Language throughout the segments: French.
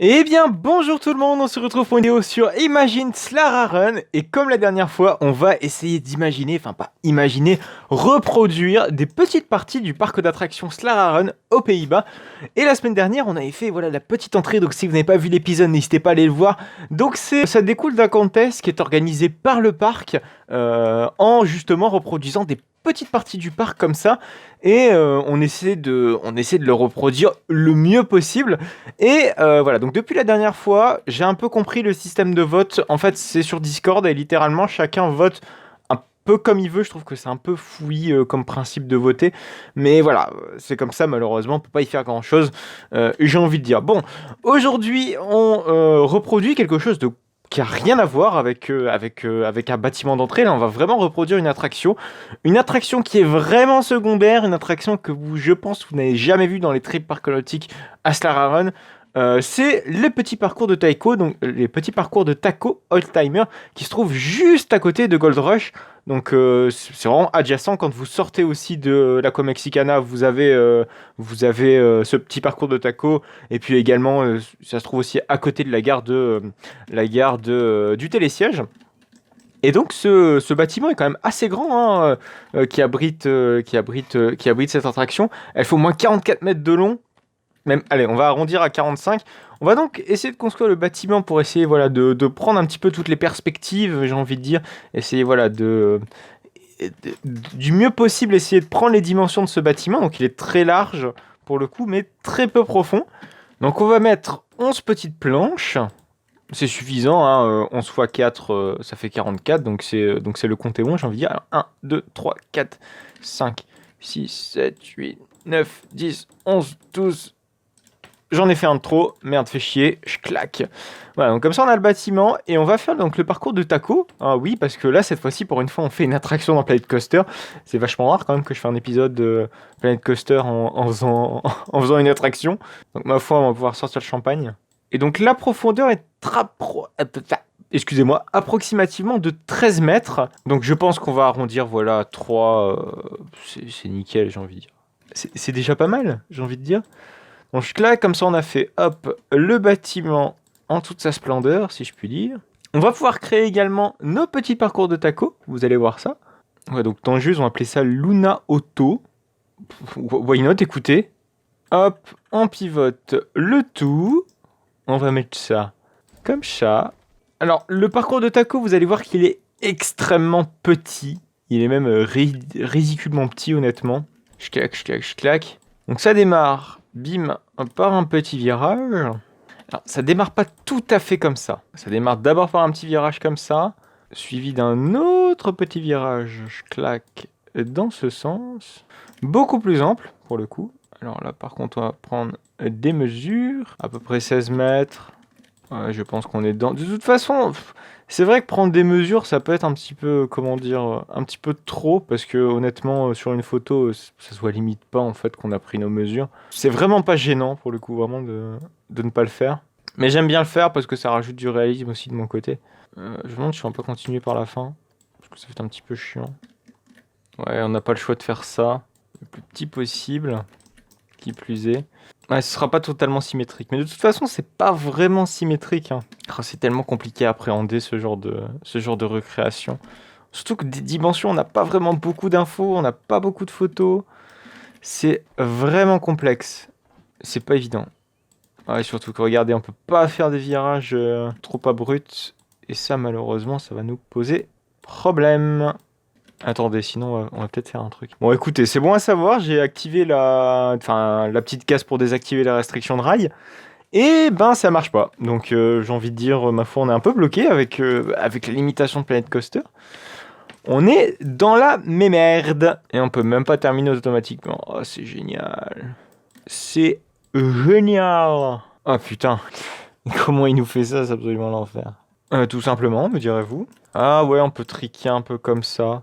Eh bien, bonjour tout le monde, on se retrouve pour une vidéo sur Imagine Slara Run. Et comme la dernière fois, on va essayer d'imaginer, enfin pas imaginer, reproduire des petites parties du parc d'attractions Slara Run aux Pays-Bas. Et la semaine dernière, on avait fait voilà la petite entrée, donc si vous n'avez pas vu l'épisode, n'hésitez pas à aller le voir. Donc ça découle d'un contest qui est organisé par le parc en justement reproduisant des petites parties du parc comme ça. Et on essaie de le reproduire le mieux possible. Et voilà, donc depuis la dernière fois, j'ai un peu compris le système de vote. En fait, c'est sur Discord et littéralement, chacun vote un peu comme il veut. Je trouve que c'est un peu fouillis comme principe de voter. Mais voilà, c'est comme ça, malheureusement, on peut pas y faire grand-chose. J'ai envie de dire. Bon, aujourd'hui, on reproduit quelque chose de qui a rien à voir avec un bâtiment d'entrée. Là, on va vraiment reproduire une attraction qui est vraiment secondaire, une attraction que vous, je pense, vous n'avez jamais vue dans les trips parcolotiques à Slara Run. C'est les petits parcours de Taiko, donc les petits parcours de Taco Oldtimer qui se trouvent juste à côté de Gold Rush. Donc c'est vraiment adjacent. Quand vous sortez aussi de l'Aqua Mexicana, vous avez ce petit parcours de Taco. Et puis également, ça se trouve aussi à côté de du télésiège. Et donc ce bâtiment est quand même assez grand, hein, qui abrite cette attraction. Elle fait au moins 44 mètres de long. Même, allez, on va arrondir à 45. On va donc essayer de construire le bâtiment pour essayer voilà, de prendre un petit peu toutes les perspectives, j'ai envie de dire. Essayer voilà, du mieux possible, essayer de prendre les dimensions de ce bâtiment. Donc il est très large pour le coup, mais très peu profond. Donc on va mettre 11 petites planches. C'est suffisant, hein, 11 x 4, ça fait 44. Donc c'est le compte est bon, j'ai envie de dire. Alors, 1, 2, 3, 4, 5, 6, 7, 8, 9, 10, 11, 12... J'en ai fait un de trop, merde, fait chier, je claque. Voilà, donc comme ça on a le bâtiment et on va faire donc le parcours de Taco. Ah oui, parce que là cette fois-ci pour une fois on fait une attraction dans Planet Coaster. C'est vachement rare quand même que je fais un épisode de Planet Coaster en faisant, en faisant une attraction. Donc ma foi on va pouvoir sortir le champagne. Et donc la profondeur est excusez-moi, approximativement de 13 mètres. Donc je pense qu'on va arrondir, voilà, 3. C'est nickel, j'ai envie de dire. C'est déjà pas mal, j'ai envie de dire. Donc là, comme ça, on a fait, hop, le bâtiment en toute sa splendeur, si je puis dire. On va pouvoir créer également nos petits parcours de taco. Vous allez voir ça. Ouais, donc dans le jeu, on va appeler ça Luna Auto. Why not, écoutez. Hop, on pivote le tout. On va mettre ça comme ça. Alors, le parcours de taco, vous allez voir qu'il est extrêmement petit. Il est même ridiculement petit, honnêtement. Je claque. Donc ça démarre, bim, par un petit virage. Alors, ça démarre pas tout à fait comme ça. Ça démarre d'abord par un petit virage comme ça, suivi d'un autre petit virage, je claque, dans ce sens. Beaucoup plus ample, pour le coup. Alors là, par contre, on va prendre des mesures. À peu près 16 mètres. Ouais, je pense qu'on est dedans. De toute façon, c'est vrai que prendre des mesures, ça peut être un petit peu, comment dire, un petit peu trop, parce que honnêtement, sur une photo, ça se voit limite pas en fait qu'on a pris nos mesures. C'est vraiment pas gênant pour le coup, vraiment de ne pas le faire. Mais j'aime bien le faire parce que ça rajoute du réalisme aussi de mon côté. Je me demande si on peut continuer par la fin, parce que ça fait un petit peu chiant. Ouais, on n'a pas le choix de faire ça, le plus petit possible, qui plus est. Ouais, ce sera pas totalement symétrique, mais de toute façon, c'est pas vraiment symétrique, hein. Oh, c'est tellement compliqué à appréhender ce genre de recréation. Surtout que des dimensions, on n'a pas vraiment beaucoup d'infos, on n'a pas beaucoup de photos. C'est vraiment complexe. C'est pas évident. Ouais, surtout que regardez, on peut pas faire des virages trop abrupts. Et ça, malheureusement, ça va nous poser problème. Attendez, sinon on va peut-être faire un truc. Bon, écoutez, c'est bon à savoir. J'ai activé la petite case pour désactiver la restriction de rail. Et ben, ça marche pas. Donc, j'ai envie de dire, ma foi, on est un peu bloqué avec la limitation de Planet Coaster. On est dans la merde. Et on peut même pas terminer automatiquement. Oh, c'est génial. C'est génial. Oh putain. Comment il nous fait ça, c'est absolument l'enfer. Tout simplement, me direz-vous. Ah ouais, on peut triquer un peu comme ça.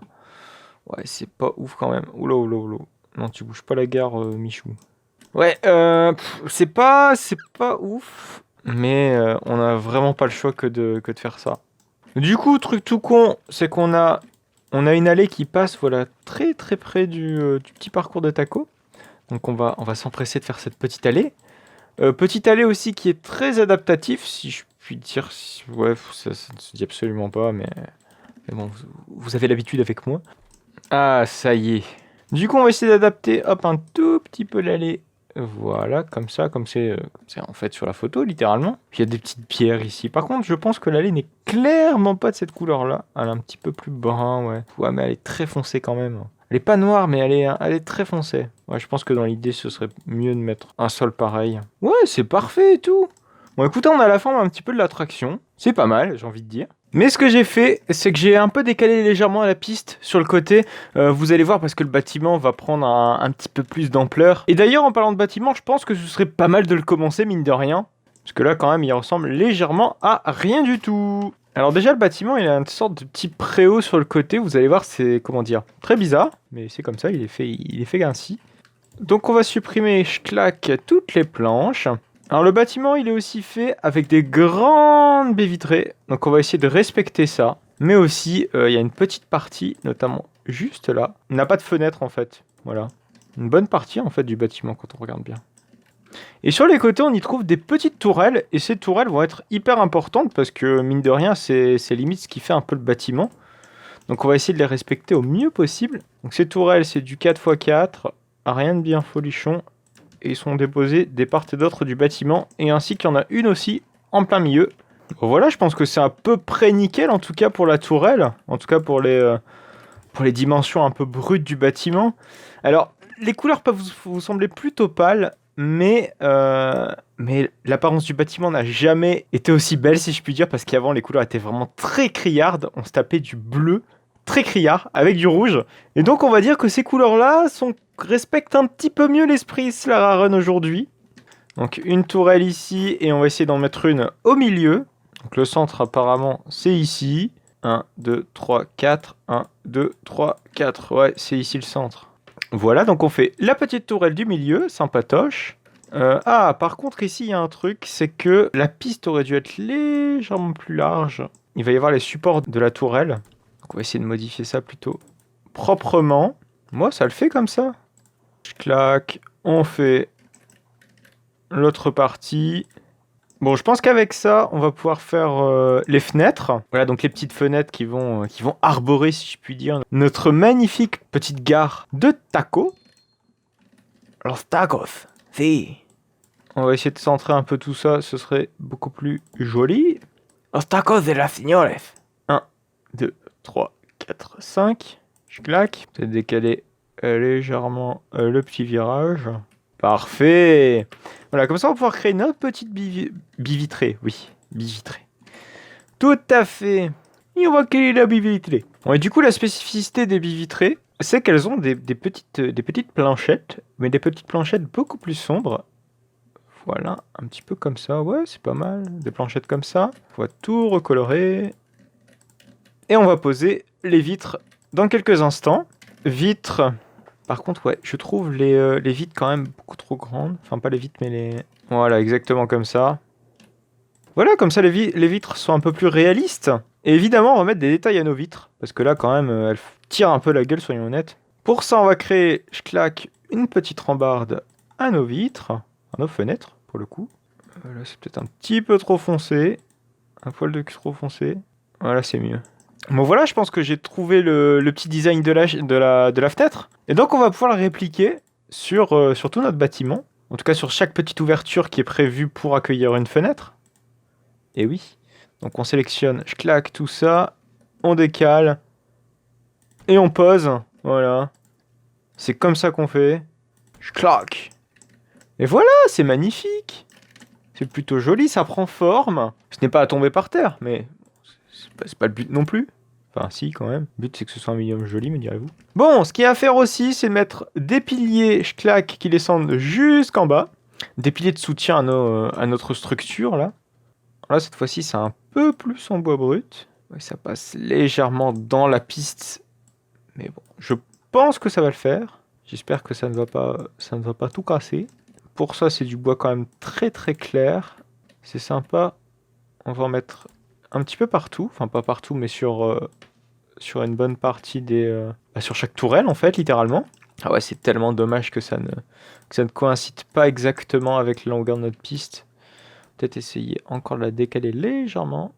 Ouais, c'est pas ouf quand même. Oula. Non, tu bouges pas la gare, Michou. Ouais, c'est pas ouf. Mais on a vraiment pas le choix que de faire ça. Du coup, truc tout con, c'est qu'on a une allée qui passe, voilà, très très près du petit parcours de Taco. Donc on va s'empresser de faire cette petite allée. Petite allée aussi qui est très adaptatif, si je puis dire. Ouais, ça ne se dit absolument pas, mais bon, vous avez l'habitude avec moi. Ah, ça y est. Du coup, on va essayer d'adapter, hop, un tout petit peu l'allée. Voilà, comme c'est en fait sur la photo, littéralement. Puis il y a des petites pierres ici. Par contre, je pense que l'allée n'est clairement pas de cette couleur-là. Elle est un petit peu plus brun, ouais. Ouais, mais elle est très foncée quand même. Elle est pas noire, mais elle est très foncée. Ouais, je pense que dans l'idée, ce serait mieux de mettre un sol pareil. Ouais, c'est parfait et tout. Bon, écoutez, on a la forme un petit peu de l'attraction. C'est pas mal, j'ai envie de dire. Mais ce que j'ai fait, c'est que j'ai un peu décalé légèrement la piste sur le côté. Vous allez voir parce que le bâtiment va prendre un petit peu plus d'ampleur. Et d'ailleurs, en parlant de bâtiment, je pense que ce serait pas mal de le commencer, mine de rien. Parce que là, quand même, il ressemble légèrement à rien du tout. Alors déjà, le bâtiment, il a une sorte de petit préau sur le côté. Vous allez voir, c'est, comment dire, très bizarre. Mais c'est comme ça, il est fait ainsi. Donc on va supprimer, je claque, toutes les planches. Alors le bâtiment, il est aussi fait avec des grandes baies vitrées. Donc on va essayer de respecter ça. Mais aussi, il y a une petite partie, notamment juste là. Il n'a pas de fenêtre en fait. Voilà. Une bonne partie en fait du bâtiment quand on regarde bien. Et sur les côtés, on y trouve des petites tourelles. Et ces tourelles vont être hyper importantes parce que mine de rien, c'est limite ce qui fait un peu le bâtiment. Donc on va essayer de les respecter au mieux possible. Donc ces tourelles, c'est du 4x4. Rien de bien folichon. Et ils sont déposés des parts et d'autres du bâtiment, et ainsi qu'il y en a une aussi en plein milieu. Bon, voilà, je pense que c'est à peu près nickel, en tout cas pour la tourelle, en tout cas pour les dimensions un peu brutes du bâtiment. Alors, les couleurs peuvent vous sembler plutôt pâles, mais l'apparence du bâtiment n'a jamais été aussi belle, si je puis dire, parce qu'avant, les couleurs étaient vraiment très criardes, on se tapait du bleu, très criard, avec du rouge. Et donc, on va dire que ces couleurs-là respectent un petit peu mieux l'esprit Slara Run aujourd'hui. Donc, une tourelle ici, et on va essayer d'en mettre une au milieu. Donc, le centre, apparemment, c'est ici. 1, 2, 3, 4. 1, 2, 3, 4. Ouais, c'est ici le centre. Voilà, donc on fait la petite tourelle du milieu, sympatoche. Par contre, ici, il y a un truc, c'est que la piste aurait dû être légèrement plus large. Il va y avoir les supports de la tourelle. On va essayer de modifier ça plutôt proprement. Moi, ça le fait comme ça. Je claque. On fait l'autre partie. Bon, je pense qu'avec ça, on va pouvoir faire les fenêtres. Voilà, donc les petites fenêtres qui vont arborer, si je puis dire, notre magnifique petite gare de tacos. Los tacos, si. On va essayer de centrer un peu tout ça, ce serait beaucoup plus joli. Los tacos de las señores. 1, 2, 3, 4, 5. Je claque. Peut-être décaler légèrement le petit virage. Parfait. Voilà, comme ça on va pouvoir créer notre petite bivitrée. Oui, bivitrée. Tout à fait. Et on va créer la bivitrée. Bon, et du coup, la spécificité des bivitrées, c'est qu'elles ont des petites planchettes, mais des petites planchettes beaucoup plus sombres. Voilà, un petit peu comme ça. Ouais, c'est pas mal. Des planchettes comme ça. On va tout recolorer. Et on va poser les vitres dans quelques instants. Vitres. Par contre, ouais, je trouve les vitres quand même beaucoup trop grandes. Enfin, pas les vitres, mais les... Voilà, exactement comme ça. Voilà, comme ça, les vitres sont un peu plus réalistes. Et évidemment, on va mettre des détails à nos vitres. Parce que là, quand même, elles tirent un peu la gueule, soyons honnêtes. Pour ça, on va créer, je claque, une petite rambarde à nos vitres. À nos fenêtres, pour le coup. Là, c'est peut-être un petit peu trop foncé. Un poil de cul trop foncé. Voilà, c'est mieux. Bon voilà, je pense que j'ai trouvé le petit design de la fenêtre. Et donc on va pouvoir le répliquer sur tout notre bâtiment. En tout cas sur chaque petite ouverture qui est prévue pour accueillir une fenêtre. Et oui. Donc on sélectionne, je claque tout ça. On décale. Et on pose. Voilà. C'est comme ça qu'on fait. Je claque. Et voilà, c'est magnifique. C'est plutôt joli, ça prend forme. Ce n'est pas à tomber par terre, mais... C'est pas le but non plus. Enfin, si, quand même. Le but, c'est que ce soit un minimum joli, me direz-vous. Bon, ce qu'il y a à faire aussi, c'est mettre des piliers, je claque, qui descendent jusqu'en bas. Des piliers de soutien à notre structure, là. Alors là, cette fois-ci, c'est un peu plus en bois brut. Ouais, ça passe légèrement dans la piste. Mais bon, je pense que ça va le faire. J'espère que ça ne va pas tout casser. Pour ça, c'est du bois quand même très très clair. C'est sympa. On va en mettre... un petit peu partout, enfin pas partout, mais sur une bonne partie sur chaque tourelle en fait, littéralement. Ah ouais, c'est tellement dommage que ça ne coïncide pas exactement avec la longueur de notre piste. Peut-être essayer encore de la décaler légèrement.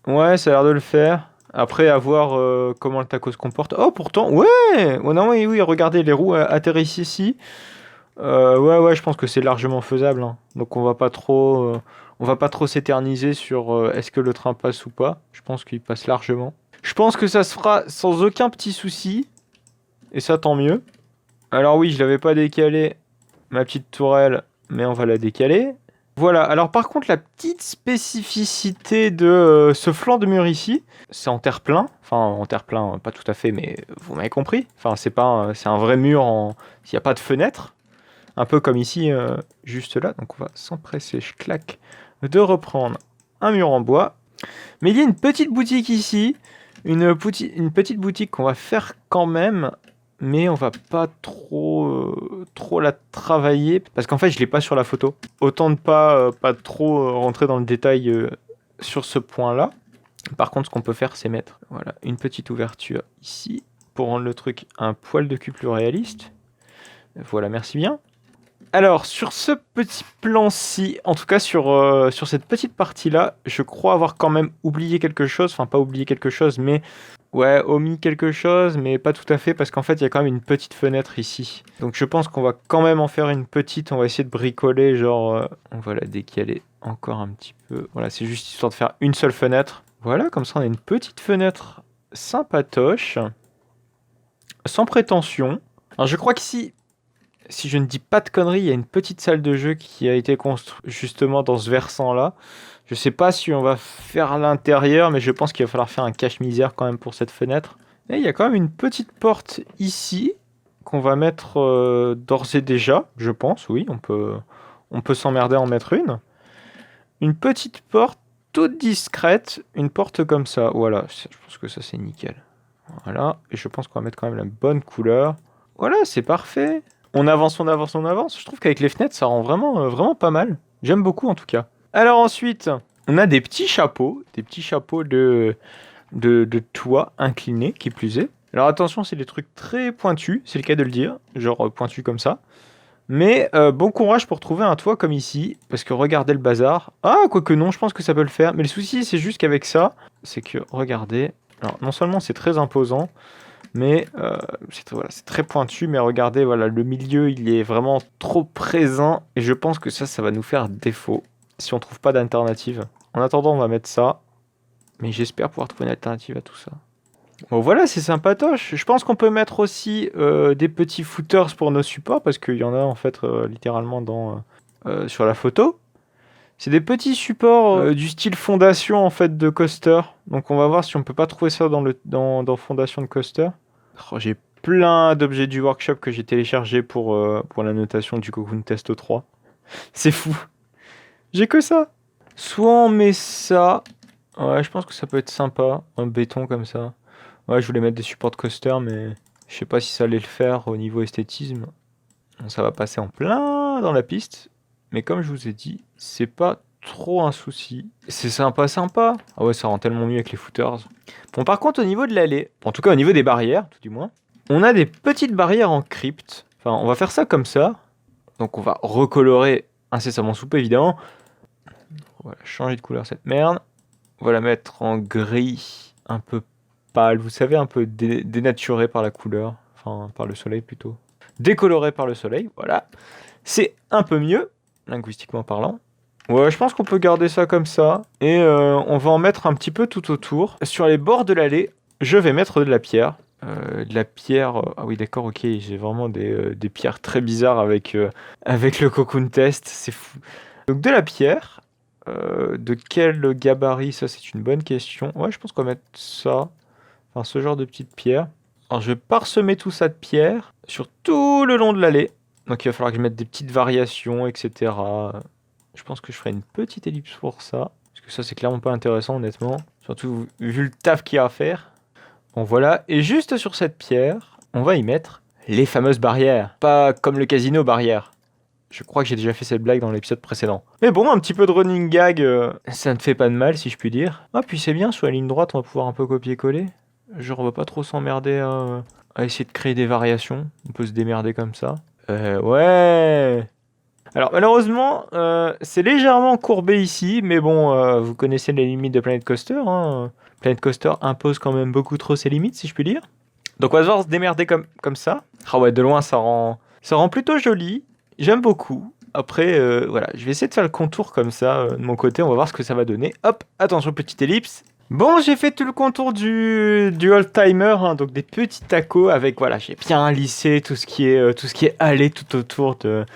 Ouais, ça a l'air de le faire. Après, à voir comment le taco se comporte. Oh, pourtant, ouais! Oh, non, oui, oui, regardez, les roues atterrissent ici. Ouais, je pense que c'est largement faisable, hein. Donc on va pas trop s'éterniser sur est-ce que le train passe ou pas. Je pense qu'il passe largement. Je pense que ça se fera sans aucun petit souci. Et ça, tant mieux. Alors oui, je l'avais pas décalé, ma petite tourelle, mais on va la décaler. Voilà, alors par contre, la petite spécificité de ce flanc de mur ici, c'est en terre-plein. Enfin, en terre-plein, pas tout à fait, mais vous m'avez compris. Enfin, c'est un vrai mur s'il n'y a pas de fenêtre. Un peu comme ici, juste là. Donc on va s'empresser, je claque, de reprendre un mur en bois. Mais il y a une petite boutique ici. Une petite boutique qu'on va faire quand même. Mais on va pas trop la travailler. Parce qu'en fait, je l'ai pas sur la photo. Autant ne pas trop rentrer dans le détail sur ce point-là. Par contre, ce qu'on peut faire, c'est mettre voilà, une petite ouverture ici. Pour rendre le truc un poil de cul plus réaliste. Voilà, merci bien. Alors, sur ce petit plan-ci, en tout cas sur cette petite partie-là, je crois avoir quand même oublié quelque chose. Enfin, pas oublié quelque chose, mais... Ouais, omis quelque chose, mais pas tout à fait, parce qu'en fait, il y a quand même une petite fenêtre ici. Donc je pense qu'on va quand même en faire une petite. On va essayer de bricoler, genre... on va la décaler encore un petit peu. Voilà, c'est juste histoire de faire une seule fenêtre. Voilà, comme ça, on a une petite fenêtre sympatoche. Sans prétention. Alors je crois qu'ici... Si je ne dis pas de conneries, il y a une petite salle de jeu qui a été construite justement dans ce versant-là. Je sais pas si on va faire à l'intérieur, mais je pense qu'il va falloir faire un cache-misère quand même pour cette fenêtre. Et il y a quand même une petite porte ici qu'on va mettre d'ores et déjà, je pense. Oui, on peut s'emmerder à en mettre une. Une petite porte toute discrète, une porte comme ça. Voilà, je pense que ça c'est nickel. Voilà, et je pense qu'on va mettre quand même la bonne couleur. Voilà, c'est parfait. On avance, on avance, on avance. Je trouve qu'avec les fenêtres, ça rend vraiment pas mal. J'aime beaucoup en tout cas. Alors ensuite, on a des petits chapeaux de toit incliné, qui plus est. Alors attention, c'est des trucs très pointus, c'est le cas de le dire, genre pointus comme ça. Mais bon courage pour trouver un toit comme ici, parce que regardez le bazar. Ah, quoique non, je pense que ça peut le faire. Mais le souci, c'est juste qu'avec ça, c'est que, regardez, alors non seulement c'est très imposant, mais c'est très pointu, mais regardez, voilà, le milieu, il est vraiment trop présent, et je pense que ça va nous faire défaut, si on trouve pas d'alternative. En attendant, on va mettre ça, mais j'espère pouvoir trouver une alternative à tout ça. Bon voilà, c'est sympatoche. Je pense qu'on peut mettre aussi des petits footers pour nos supports, parce qu'il y en a en fait littéralement sur la photo. C'est des petits supports du style fondation en fait de coaster. Donc on va voir si on peut pas trouver ça dans fondation de coaster. Oh, j'ai plein d'objets du workshop que j'ai téléchargés pour la notation du Cocoon Test 3. C'est fou. J'ai que ça. Soit on met ça. Ouais, je pense que ça peut être sympa. Un béton comme ça. Ouais, je voulais mettre des supports de coaster, mais je sais pas si ça allait le faire au niveau esthétisme. Ça va passer en plein dans la piste. Mais comme je vous ai dit, c'est pas trop un souci. C'est sympa. Ah ouais, ça rend tellement mieux avec les footers. Bon, par contre, au niveau de l'allée, en tout cas au niveau des barrières, tout du moins, on a des petites barrières en crypte. Enfin, on va faire ça comme ça. Donc on va recolorer incessamment sous peu, évidemment. On va changer de couleur cette merde. On va la mettre en gris un peu pâle, vous savez, un peu dénaturé par la couleur. Enfin, par le soleil plutôt. Décoloré par le soleil, voilà. C'est un peu mieux, linguistiquement parlant. Ouais, je pense qu'on peut garder ça comme ça. Et on va en mettre un petit peu tout autour. Sur les bords de l'allée, je vais mettre de la pierre. Ah oui, d'accord, ok. J'ai vraiment des pierres très bizarres avec le Cocoon Test. C'est fou. Donc de la pierre. De quel gabarit? Ça, c'est une bonne question. Ouais, je pense qu'on va mettre ça. Enfin, ce genre de petites pierres. Alors, je vais parsemer tout ça de pierre sur tout le long de l'allée. Donc, il va falloir que je mette des petites variations, etc. Je pense que je ferai une petite ellipse pour ça. Parce que ça, c'est clairement pas intéressant, honnêtement. Surtout vu le taf qu'il y a à faire. Bon, voilà. Et juste sur cette pierre, on va y mettre les fameuses barrières. Pas comme le casino barrière. Je crois que j'ai déjà fait cette blague dans l'épisode précédent. Mais bon, un petit peu de running gag, ça ne fait pas de mal, si je puis dire. Ah, puis c'est bien, sur la ligne droite, on va pouvoir un peu copier-coller. Genre, on va pas trop s'emmerder On va essayer de créer des variations. On peut se démerder comme ça. Ouais. Alors malheureusement, c'est légèrement courbé ici, mais bon, vous connaissez les limites de Planet Coaster, hein. Planet Coaster impose quand même beaucoup trop ses limites, si je puis dire. Donc on va devoir se démerder comme ça. Ah ouais, de loin, ça rend plutôt joli. J'aime beaucoup. Après, voilà, je vais essayer de faire le contour comme ça, de mon côté. On va voir ce que ça va donner. Hop, attention, petite ellipse. Bon, j'ai fait tout le contour du old-timer, hein, donc des petits tacos avec, voilà, j'ai bien lissé tout ce qui est allé tout autour de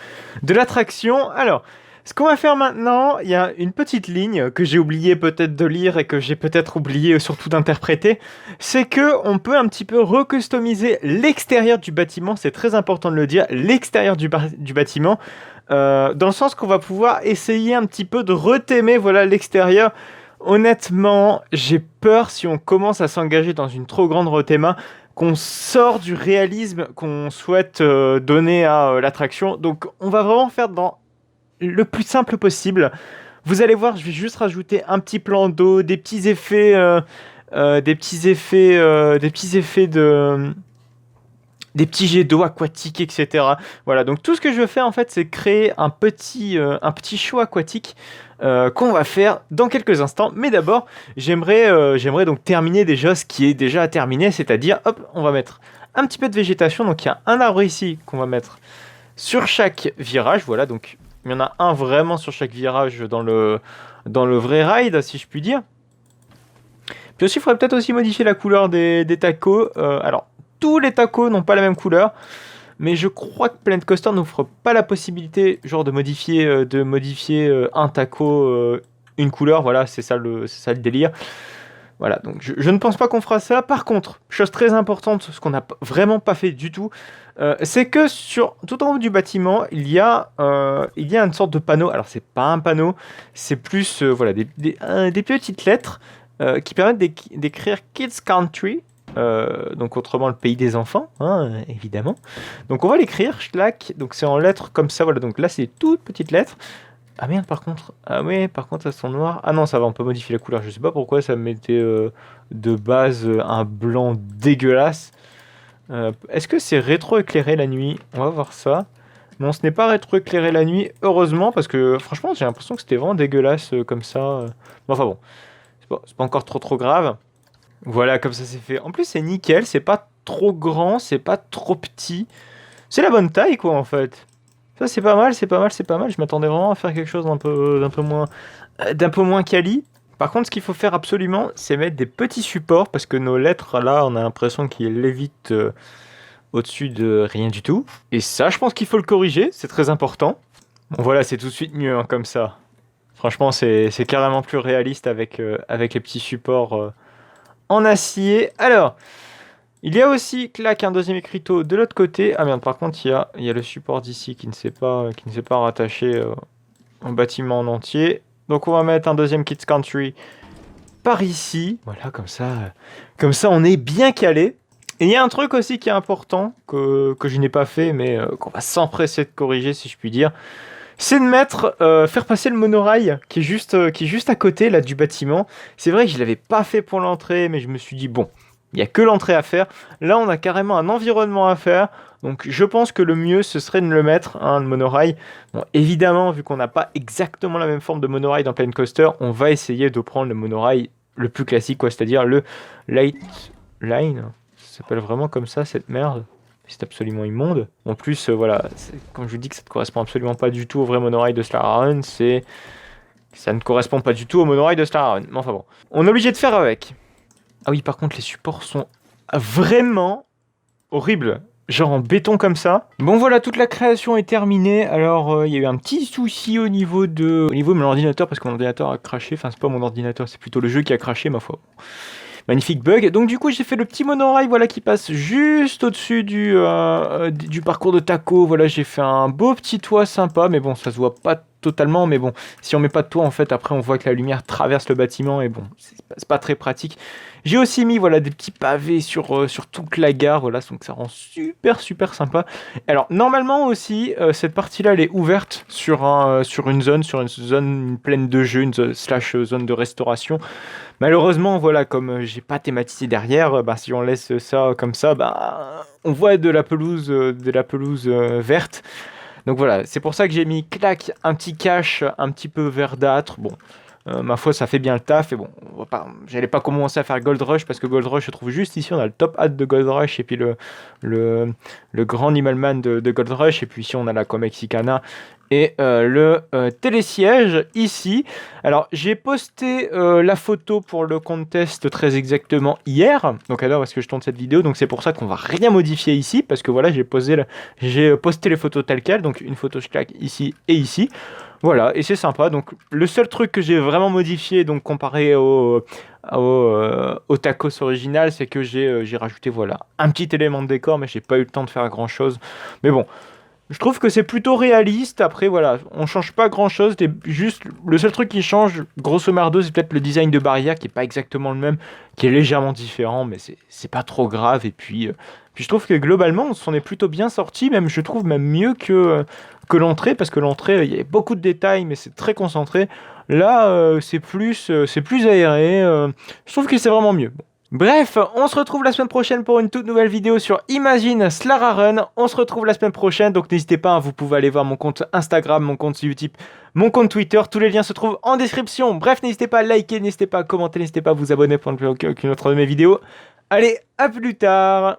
l'attraction. Alors, ce qu'on va faire maintenant, il y a une petite ligne que j'ai oublié peut-être de lire et que j'ai peut-être oublié surtout d'interpréter. C'est que on peut un petit peu recustomiser l'extérieur du bâtiment, c'est très important de le dire, l'extérieur du bâtiment, dans le sens qu'on va pouvoir essayer un petit peu de rethémer, voilà, l'extérieur. Honnêtement, j'ai peur si on commence à s'engager dans une trop grande rethéma, qu'on sort du réalisme qu'on souhaite donner à l'attraction. Donc on va vraiment faire dans le plus simple possible. Vous allez voir, je vais juste rajouter un petit plan d'eau, des petits effets des petits jets d'eau aquatiques, etc. Voilà, donc tout ce que je veux faire en fait, c'est créer un petit show aquatique qu'on va faire dans quelques instants. Mais d'abord, j'aimerais donc terminer déjà ce qui est déjà à terminer, c'est-à-dire, hop, on va mettre un petit peu de végétation. Donc il y a un arbre ici qu'on va mettre sur chaque virage. Voilà, donc il y en a un vraiment sur chaque virage dans le vrai ride, si je puis dire. Puis aussi, il faudrait peut-être aussi modifier la couleur des tacos. Alors, tous les tacos n'ont pas la même couleur, mais je crois que Planet Coaster n'offre pas la possibilité genre de modifier un taco une couleur. Voilà, c'est ça le délire. Voilà, donc je ne pense pas qu'on fera ça. Par contre, chose très importante, ce qu'on n'a vraiment pas fait du tout, c'est que tout en haut du bâtiment, il y a une sorte de panneau. Alors c'est pas un panneau, c'est plus voilà, des petites lettres qui permettent d'écrire Kids Country. Donc autrement le pays des enfants, hein, évidemment. Donc on va l'écrire, schlack. Donc c'est en lettres comme ça, voilà. Donc là c'est toutes petites lettres. Ah merde, par contre, elles sont noires. Ah non, ça va, on peut modifier la couleur. Je sais pas pourquoi ça me mettait de base un blanc dégueulasse. Est-ce que c'est rétro-éclairé la nuit? On va voir ça. Non, ce n'est pas rétro-éclairé la nuit, heureusement, parce que franchement j'ai l'impression que c'était vraiment dégueulasse comme ça. Bon, enfin bon, c'est pas encore trop grave. Voilà, comme ça c'est fait. En plus, c'est nickel, c'est pas trop grand, c'est pas trop petit. C'est la bonne taille, quoi, en fait. Ça, c'est pas mal, c'est pas mal, c'est pas mal. Je m'attendais vraiment à faire quelque chose d'un peu moins quali. Par contre, ce qu'il faut faire absolument, c'est mettre des petits supports, parce que nos lettres, là, on a l'impression qu'ils lévitent au-dessus de rien du tout. Et ça, je pense qu'il faut le corriger, c'est très important. Bon, voilà, c'est tout de suite mieux, hein, comme ça. Franchement, c'est carrément plus réaliste avec les petits supports en acier. Alors, il y a aussi clac un deuxième écriteau de l'autre côté. Ah merde, par contre, il y a le support d'ici qui ne s'est pas rattaché au bâtiment en entier. Donc on va mettre un deuxième Kids Country par ici. Voilà, comme ça on est bien calé. Et il y a un truc aussi qui est important que je n'ai pas fait, mais qu'on va s'empresser de corriger, si je puis dire. C'est de faire passer le monorail qui est juste à côté là du bâtiment. C'est vrai que je l'avais pas fait pour l'entrée, mais je me suis dit bon, il y a que l'entrée à faire. Là, on a carrément un environnement à faire, donc je pense que le mieux ce serait de le mettre, hein, le monorail. Bon, évidemment, vu qu'on n'a pas exactement la même forme de monorail dans Planet Coaster, on va essayer de prendre le monorail le plus classique, quoi, c'est-à-dire le Light Line. Ça s'appelle vraiment comme ça cette merde. C'est absolument immonde. En plus, voilà, comme je vous dis que ça ne correspond absolument pas du tout au vrai monorail de Slararen, ça ne correspond pas du tout au monorail de Slararen. Mais enfin bon, on est obligé de faire avec. Ah oui, par contre, les supports sont vraiment horribles. Genre en béton comme ça. Bon voilà, toute la création est terminée. Alors, il y a eu un petit souci au niveau de mon ordinateur, parce que mon ordinateur a craché. Enfin, c'est pas mon ordinateur, c'est plutôt le jeu qui a craché, ma foi. Magnifique bug. Donc du coup, j'ai fait le petit monorail, voilà, qui passe juste au-dessus du parcours de taco. Voilà, j'ai fait un beau petit toit sympa, mais bon, ça se voit pas totalement, mais bon, si on met pas de toit, en fait, après, on voit que la lumière traverse le bâtiment, et bon, c'est pas très pratique. J'ai aussi mis, voilà, des petits pavés sur toute la gare, voilà, donc ça rend super sympa. Alors, normalement aussi, cette partie-là, elle est ouverte sur une zone pleine de jeux, slash zone de restauration. Malheureusement, voilà, comme j'ai pas thématisé derrière, bah, si on laisse ça comme ça, bah, on voit de la pelouse, verte. Donc voilà, c'est pour ça que j'ai mis clac, un petit cache un petit peu verdâtre. Bon, ma foi, ça fait bien le taf. Et bon, j'allais pas commencer à faire Gold Rush parce que Gold Rush se trouve juste ici. On a le top hat de Gold Rush et puis le grand Animalman de Gold Rush. Et puis ici, on a la Comexicana et le télésiège ici. Alors, j'ai posté la photo pour le contest très exactement hier. Donc, à l'heure où est-ce que je tourne cette vidéo. Donc, c'est pour ça qu'on va rien modifier ici. Parce que voilà, j'ai posté les photos telles quelles. Donc, une photo je claque ici et ici. Voilà, et c'est sympa. Donc, le seul truc que j'ai vraiment modifié, donc comparé au tacos original, c'est que j'ai rajouté voilà, un petit élément de décor, mais j'ai pas eu le temps de faire grand chose. Mais bon, je trouve que c'est plutôt réaliste. Après, voilà, on change pas grand chose. Juste, le seul truc qui change, grosso merdo, c'est peut-être le design de barrière qui est pas exactement le même, qui est légèrement différent, mais c'est pas trop grave. Et puis je trouve que globalement, on s'en est plutôt bien sorti. Même, je trouve même mieux que l'entrée, parce que l'entrée, il y avait beaucoup de détails, mais c'est très concentré. Là, c'est plus aéré. Je trouve que c'est vraiment mieux. Bon. Bref, on se retrouve la semaine prochaine pour une toute nouvelle vidéo sur Imagine Slara Run. On se retrouve la semaine prochaine, donc n'hésitez pas, hein, vous pouvez aller voir mon compte Instagram, mon compte Utip, mon compte Twitter. Tous les liens se trouvent en description. Bref, n'hésitez pas à liker, n'hésitez pas à commenter, n'hésitez pas à vous abonner pour ne plus aucune autre de mes vidéos. Allez, à plus tard!